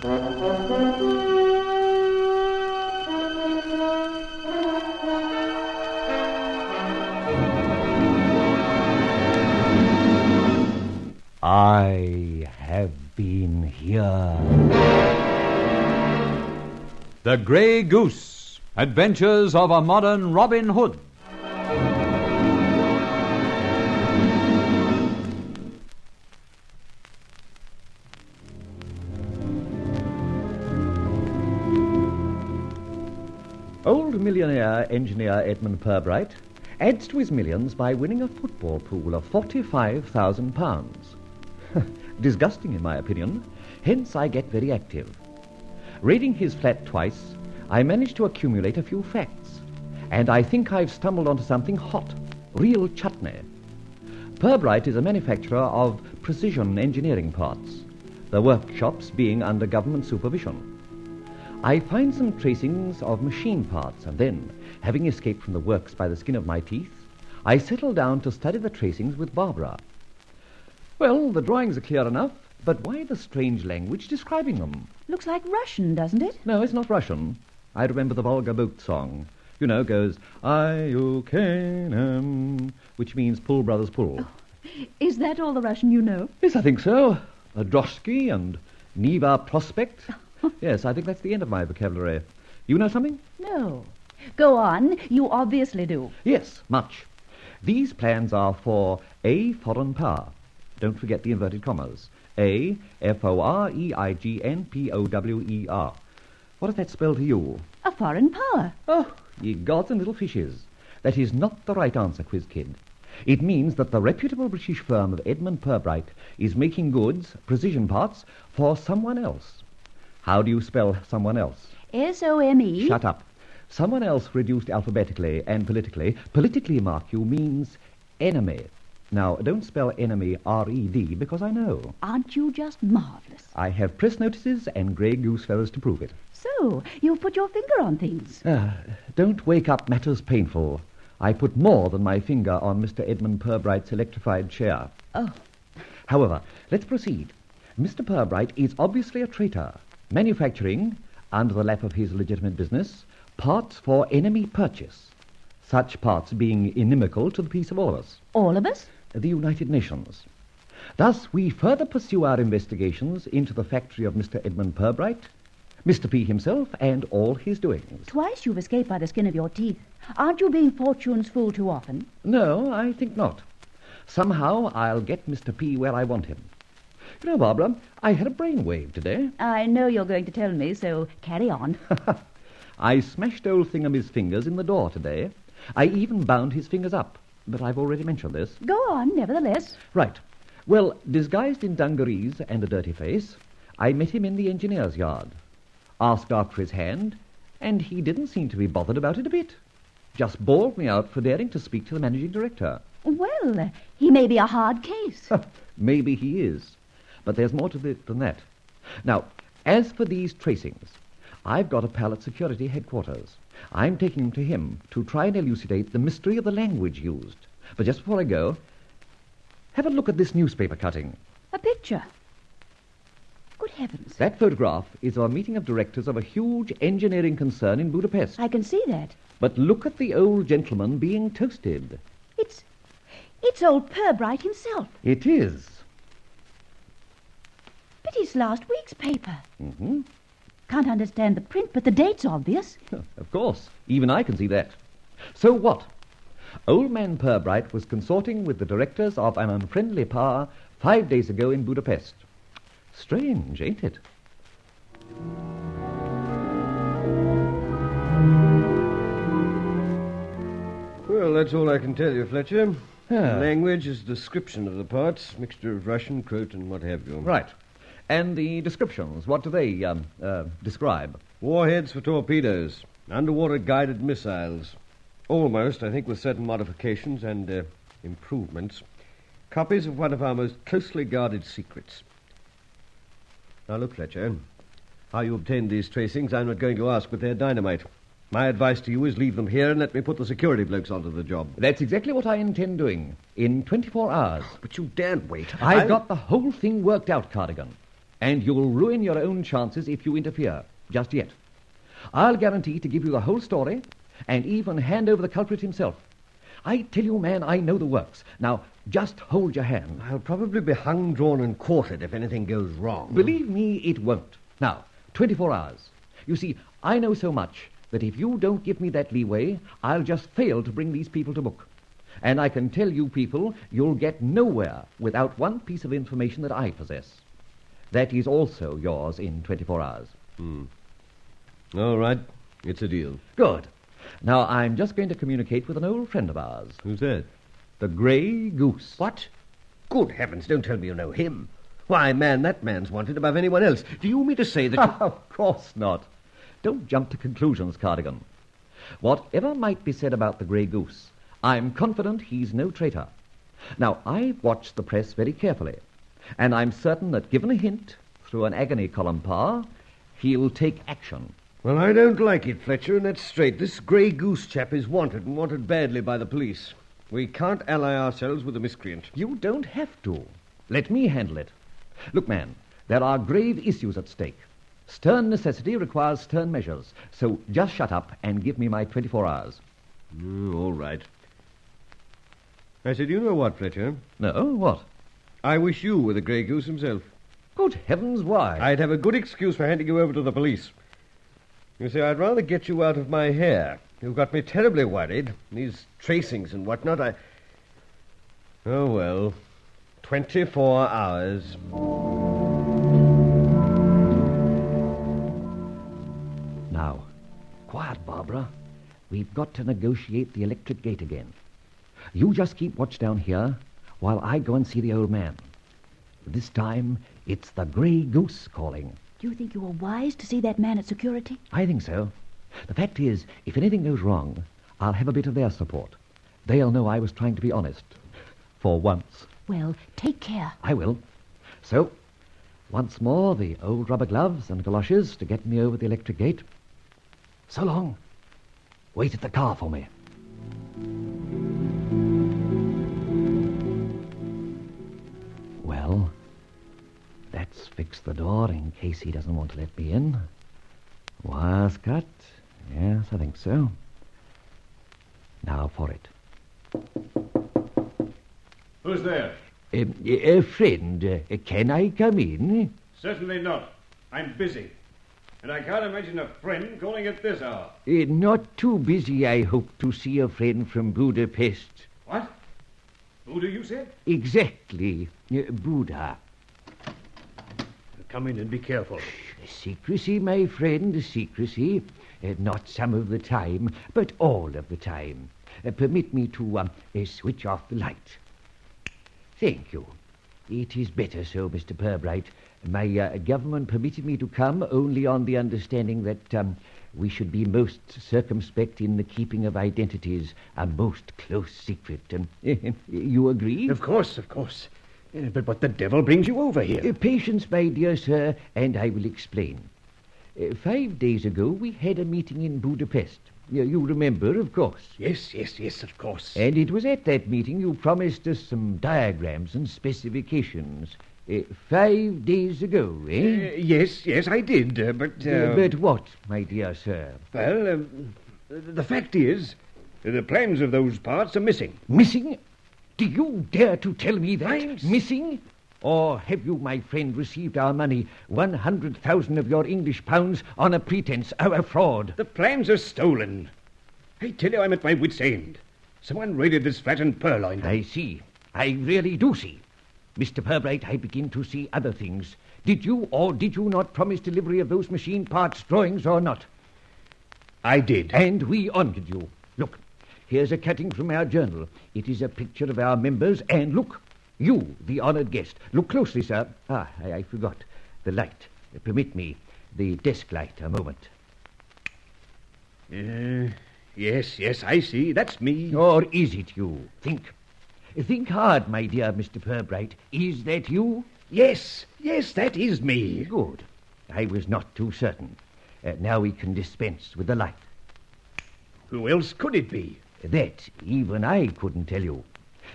I have been here. The Grey Goose, Adventures of a Modern Robin Hood. Old millionaire engineer Edmund Purbright adds to his millions by winning a football pool of £45,000. Disgusting, in my opinion. Hence, I get very active. Raiding his flat twice, I managed to accumulate a few facts. And I think I've stumbled onto something hot, real chutney. Purbright is a manufacturer of precision engineering parts, the workshops being under government supervision. I find some tracings of machine parts, and then, having escaped from the works by the skin of my teeth, I settle down to study the tracings with Barbara. Well, the drawings are clear enough, but why the strange language describing them? Looks like Russian, doesn't it? No, it's not Russian. I remember the Volga boat song. You know, goes, I-U-K-N-M, which means pull, brothers, pull. Oh, is that all the Russian you know? Yes, I think so. A droshky and Neva prospect. Yes, I think that's the end of my vocabulary. You know something? No. Go on. You obviously do. Yes, much. These plans are for a foreign power. Don't forget the inverted commas. A, F-O-R-E-I-G-N-P-O-W-E-R. What does that spell to you? A foreign power. Oh, ye gods and little fishes. That is not the right answer, quiz kid. It means that the reputable British firm of Edmund Purbright is making goods, precision parts, for someone else. How do you spell someone else? S-O-M-E. Shut up. Someone else reduced alphabetically and politically. Politically, mark you, means enemy. Now, don't spell enemy R-E-D, because I know. Aren't you just marvellous? I have press notices and Grey Goose feathers to prove it. So, you've put your finger on things. Don't wake up matters painful. I put more than my finger on Mr. Edmund Purbright's electrified chair. Oh. However, let's proceed. Mr. Purbright is obviously a traitor, manufacturing, under the lap of his legitimate business, parts for enemy purchase. Such parts being inimical to the peace of all of us. All of us? The United Nations. Thus, we further pursue our investigations into the factory of Mr. Edmund Purbright, Mr. P himself, and all his doings. Twice you've escaped by the skin of your teeth. Aren't you being fortune's fool too often? No, I think not. Somehow I'll get Mr. P where I want him. You know, Barbara, I had a brainwave today. I know you're going to tell me, so carry on. I smashed old Thingamy's fingers in the door today. I even bound his fingers up, but I've already mentioned this. Go on, nevertheless. Right. Well, disguised in dungarees and a dirty face, I met him in the engineer's yard. Asked after his hand, and he didn't seem to be bothered about it a bit. Just bawled me out for daring to speak to the managing director. Well, he may be a hard case. Maybe he is. But there's more to it than that. Now, as for these tracings, I've got a pal at security headquarters. I'm taking him to him to try and elucidate the mystery of the language used. But just before I go, have a look at this newspaper cutting. A picture. Good heavens. That photograph is of a meeting of directors of a huge engineering concern in Budapest. I can see that. But look at the old gentleman being toasted. It's old Purbright himself. It is. But it's last week's paper. Mm-hmm. Can't understand the print, but the date's obvious. Of course. Even I can see that. So what? Old man Purbright was consorting with the directors of an unfriendly power 5 days ago in Budapest. Strange, ain't it? Well, that's all I can tell you, Fletcher. Ah. Language is description of the parts, mixture of Russian, Croat, and what have you. Right. And the descriptions, what do they describe? Warheads for torpedoes, underwater guided missiles. Almost, I think, with certain modifications and improvements. Copies of one of our most closely guarded secrets. Now, look, Fletcher, how you obtained these tracings, I'm not going to ask, but they're dynamite. My advice to you is leave them here and let me put the security blokes onto the job. That's exactly what I intend doing, in 24 hours. But you daren't wait. I've got the whole thing worked out, Cardigan. and you'll ruin your own chances if you interfere, just yet. I'll guarantee to give you the whole story and even hand over the culprit himself. I tell you, man, I know the works. Now, just hold your hand. I'll probably be hung, drawn, and quartered if anything goes wrong. Believe me, it won't. Now, 24 hours. You see, I know so much that if you don't give me that leeway, I'll just fail to bring these people to book. And I can tell you people, you'll get nowhere without one piece of information that I possess. That is also yours in 24 hours. All right. It's a deal. Good. Now, I'm just going to communicate with an old friend of ours. Who's that? The Grey Goose. What? Good heavens, don't tell me you know him. Why, man, that man's wanted above anyone else. Do you mean to say that... Of course not. Don't jump to conclusions, Cardigan. Whatever might be said about the Grey Goose, I'm confident he's no traitor. Now, I've watched the press very carefully, and I'm certain that given a hint through an agony column par, he'll take action. Well, I don't like it, Fletcher, and that's straight. This Grey Goose chap is wanted, and wanted badly by the police. We can't ally ourselves with a miscreant. You don't have to. Let me handle it. Look, man, there are grave issues at stake. Stern necessity requires stern measures. So just shut up and give me my 24 hours. All right. I said, you know what, Fletcher? No, what? I wish you were the Grey Goose himself. Good heavens, why? I'd have a good excuse for handing you over to the police. You see, I'd rather get you out of my hair. You've got me terribly worried. These tracings and whatnot, Oh, well. 24 hours. Now, quiet, Barbara. We've got to negotiate the electric gate again. You just keep watch down here while I go and see the old man. This time, it's the Grey Goose calling. Do you think you were wise to see that man at security? I think so. The fact is, if anything goes wrong, I'll have a bit of their support. They'll know I was trying to be honest. For once. Well, take care. I will. So, once more, the old rubber gloves and galoshes to get me over the electric gate. So long. Wait at the car for me. Well, let's fix the door in case he doesn't want to let me in. Wires cut. Yes, I think so. Now for it. Who's there? A friend. Can I come in? Certainly not. I'm busy. And I can't imagine a friend calling at this hour. Not too busy, I hope, to see a friend from Budapest. What? Who do you say? Exactly. Buda. Come in and be careful. Secrecy, my friend, secrecy. Not some of the time, but all of the time. Permit me to switch off the light. Thank you. It is better so, Mr. Pirbright. My government permitted me to come only on the understanding that we should be most circumspect in the keeping of identities, a most close secret. You agree? Of course, of course. But what the devil brings you over here? Patience, my dear sir, and I will explain. 5 days ago, we had a meeting in Budapest. You remember, of course. Yes, of course. And it was at that meeting you promised us some diagrams and specifications. 5 days ago, eh? Yes, I did, but... But what, my dear sir? Well, the fact is, the plans of those parts are missing. Missing? Do you dare to tell me that? Missing? Or have you, my friend, received our money, 100,000 of your English pounds, on a pretense, a fraud? The plans are stolen. I tell you, I'm at my wit's end. Someone raided this flat and purloined them. I see. I really do see. Mr. Pirbright, I begin to see other things. Did you or did you not promise delivery of those machine parts drawings or not? I did. And we honored you. Look, here's a cutting from our journal. It is a picture of our members, and look, you, the honored guest. Look closely, sir. I forgot. The light. Permit me. The desk light, a moment. Yes, I see. That's me. Or is it you? Think. Think hard, my dear Mr. Pirbright. Is that you? Yes, that is me. Good. I was not too certain. Now we can dispense with the light. Who else could it be? That even I couldn't tell you.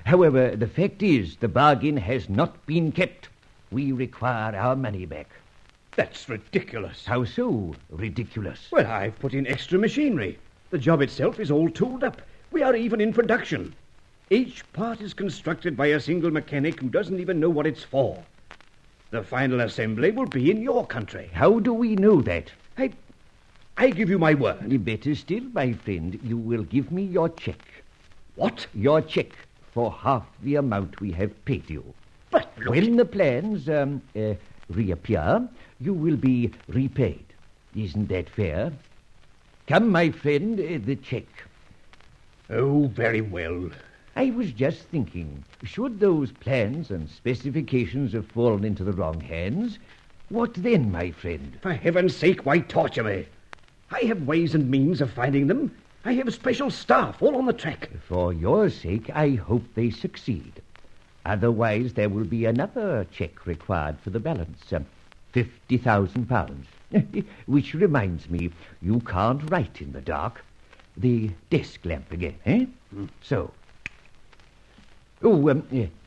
However, the fact is the bargain has not been kept. we require our money back. That's ridiculous. How so ridiculous? Well, I've put in extra machinery. The job itself is all tooled up. We are even in production. Each part is constructed by a single mechanic who doesn't even know what it's for. The final assembly will be in your country. How do we know that? I give you my word. Better still, my friend, you will give me your check. What? Your check for half the amount we have paid you. But look... When the plans reappear, you will be repaid. Isn't that fair? Come, my friend, the check. Oh, very well. I was just thinking, should those plans and specifications have fallen into the wrong hands, what then, my friend? For heaven's sake, why torture me? I have ways and means of finding them. I have special staff all on the track. For your sake, I hope they succeed. Otherwise, there will be another check required for the balance, £50,000. Which reminds me, you can't write in the dark. The desk lamp again, eh? So. Oh,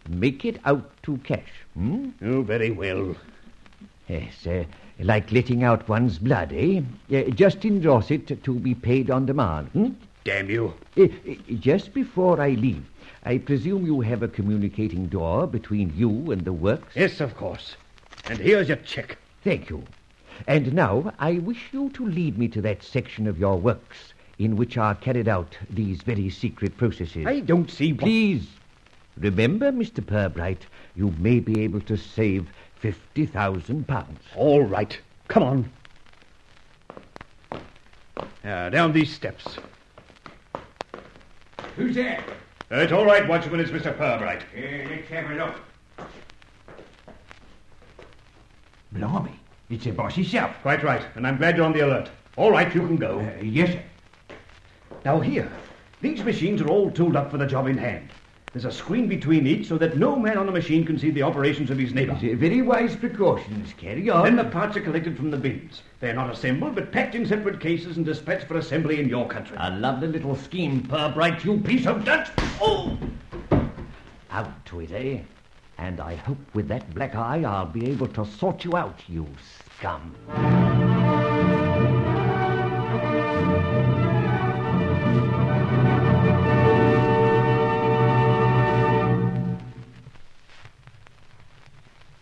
make it out to cash. Oh, very well. Yes, like letting out one's blood, eh? Just endorse it to be paid on demand. Damn you. Just before I leave, I presume you have a communicating door between you and the works? Yes, of course. And here's your check. Thank you. And now I wish you to lead me to that section of your works in which are carried out these very secret processes. I don't see... Please, remember, Mr. Pirbright, you may be able to save £50,000. All right. Come on. Down these steps. Who's there? It's all right, Watchman. It's Mr. Pirbright. Let's have a look. Blimey, it's the boss himself. Quite right, and I'm glad you're on the alert. All right, you can go. Yes, sir. Now here, these machines are all tooled up for the job in hand. There's a screen between each so that no man on the machine can see the operations of his neighbour. Very wise precautions. Carry on. Then the parts are collected from the bins. They're not assembled, but packed in separate cases and dispatched for assembly in your country. A lovely little scheme, Pirbright, you piece of dirt. Oh! Out with it, eh? And I hope with that black eye I'll be able to sort you out, you scum.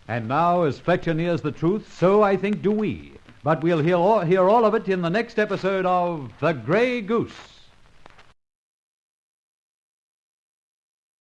And now, as Fletcher nears the truth, so I think do we. But we'll hear all of it in the next episode of The Grey Goose.